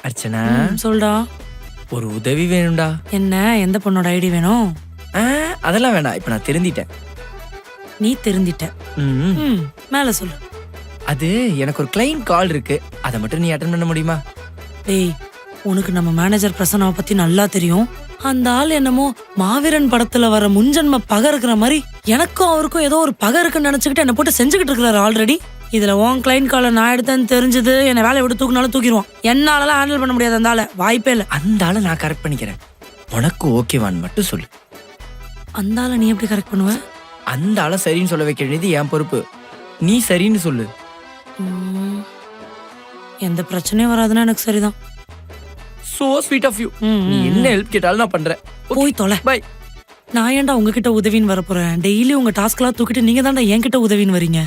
அர்ச்சனா சொல்டா. ஒரு உதவி வேணும்டா. என்ன? எந்த பொண்ணோட ஐடி வேணும்? அதெல்லாம் வேணாம், இப்ப நான் தெரிஞ்சிட்டேன். நீ தெரிஞ்சிட்ட. மேல சொல்லு. அது எனக்கு ஒரு கிளைண்ட் கால் இருக்கு, அதை மட்டும் நீ அட்டெண்ட் பண்ண முடியுமா? டேய், உனக்கு நம்ம மேனேஜர் பிரசன்னாவை பத்தி நல்லா தெரியும். அந்த ஆள் என்னமோ மாவீரன் படத்துல வர முன்ஜன்ம பகை இருக்கிற மாதிரி எனக்கும் அவருக்கும் ஏதோ ஒரு பகை இருக்குன்னு நினைச்சுக்கிட்டு என்ன போட்டு செஞ்சுக்கிட்டு இருக்கிறாரு ஆல்ரெடி. இதுல உன் கிளைண்ட் காலை நான் எடுத்தேன்னு தெரிஞ்சது என்ன வேலையை விட்டு தூக்கினாலும் தூக்கிடுவான். என்னாலலாம் ஹேண்டில் பண்ண முடியாது அந்த ஆளை, வாய்ப்பே இல்லை. அந்த ஆளை நான் கரெக்ட் பண்ணிக்கிறேன், உனக்கு ஓகேவான்னு மட்டும் சொல்லு. அந்த ஆளை நீ எப்படி கரெக்ட் பண்ணுவ? அந்த ஆளை சரின்னு சொல்ல வைக்க வேண்டியது என் பொறுப்பு, நீ சரின்னு சொல்லு. எந்த பிரச்சனையும் வராதுன்னா எனக்கு சரிதான். So sweet of you. நீ என்ன ஹெல்ப் கேட்டாலும் நான் பண்றேன். போய் தொலை. பை. நான் ஏன்டா உங்ககிட்ட உதவின்னு வர போறேன்? டெய்லி உங்க டாஸ்க் எல்லாம் தூக்கிட்டு நீங்க தான்டா என்கிட்ட உதவின்னு வரீங்க.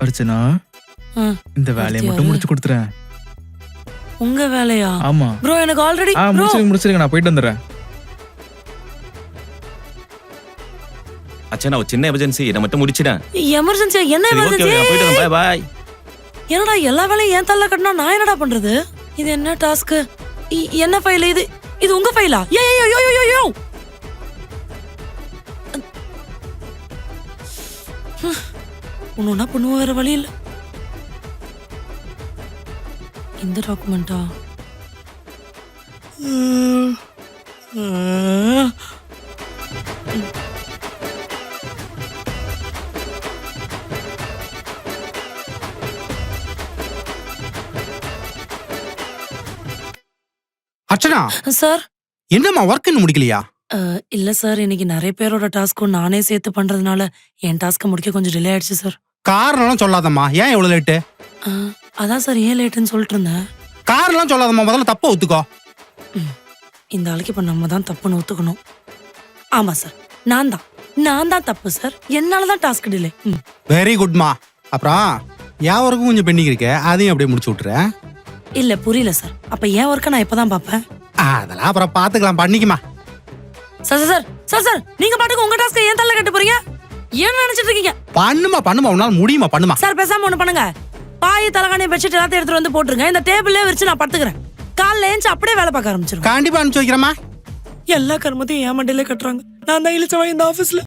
அர்ச்சனா, இந்த வேலையை மட்டும் முடிச்சு கொடுத்துறேன். உங்க வேலையா? ஆமா ப்ரோ, எனக்கு ஆல்ரெடி முடிச்சிருங்க, நான் போயிட்டு வந்துடுறேன். அச்சா, ஒரு சின்ன எமர்ஜென்சி, இதை மட்டும் முடிச்சிட்டேன். எமர்ஜென்சியா? என்ன எமர்ஜென்சி? By by. என்னடா எல்லா வேலையும் ஏன் தள்ள கட்டினா நான் என்னடா பண்றது? இது என்ன டாஸ்க்? என்ன ஃபைல் இது? இது உங்க ஃபைலா? யோ ஒண்ணுனா பண்ணுவோம், வேற வழி இல்ல. இந்த டாக்குமெண்டா? அர்ச்சனா சார், என்னம்மா ஒர்க் இன்னும் முடிக்கலையா? இல்ல சார், இன்னைக்கு நிறைய பேரோட டாஸ்க்கும் நானே சேர்த்து பண்றதுனால என் டாஸ்க்கை முடிக்க கொஞ்சம் டிலே ஆயிடுச்சு சார். காரணம்லாம் சொல்லாதம்மா, ஏன் இவ்வளவு லேட்டு? அதான் சார், ஏன் லேட்டுன்னு சொல்லிட்டு இருந்தேன். காரணம்லாம் சொல்லாதம்மா, முதல்ல தப்ப ஒத்துக்கோ. இந்த ஆளுக்கு இப்ப நம்ம தான் தப்புன்னு ஒத்துக்கணும். ஆமா சார், நான் தான் தப்பு சார், என்னாலதான் டாஸ்க் டிலே. வெரி குட்மா. அப்புறம் என் ஒர்க்கும் கொஞ்சம் பெண்டிங் இருக்கு, அதையும் அப்படியே முடிச்சு விட்டுறேன். இல்ல, புரியல சார். அப்ப என் ஒர்க்கை நான் இப்பதான் பாப்பேன். அதெல்லாம் அப்புறம் பாத்துக்கலாம், பண்ணிக்குமா. சார் சார் சார் சார், நீங்க பாட்டுக்கு உங்க டாஸ்க்கை ஏன் தள்ள கட்டு போறீங்க? ஏன் நினைச்சிட்டு இருக்கீங்க? பண்ணுமா, உன்னால முடியுமா? பண்ணுமா சார். பேசாம ஒண்ணு பண்ணுங்க, பாய் தலகாணி பெட்ஷீட் எல்லாத்தையும் எடுத்துட்டு வந்து போட்டுருங்க. இந்த டேபிள்ல வச்சு நான் படுத்துக்கிறேன். காலைல ஏஞ்சி அப்படியே வேலை பார்க்க ஆரம்பிச்சிருவேன். கண்டிப்பா அனுப்பிச்சு வைக்கிறேம்மா. எல்லா கர்மத்தையும் ஏன் மண்டையில கட்டுறாங்க. நான் தான் இழிச்சவன் இந்த ஆபீஸ்ல.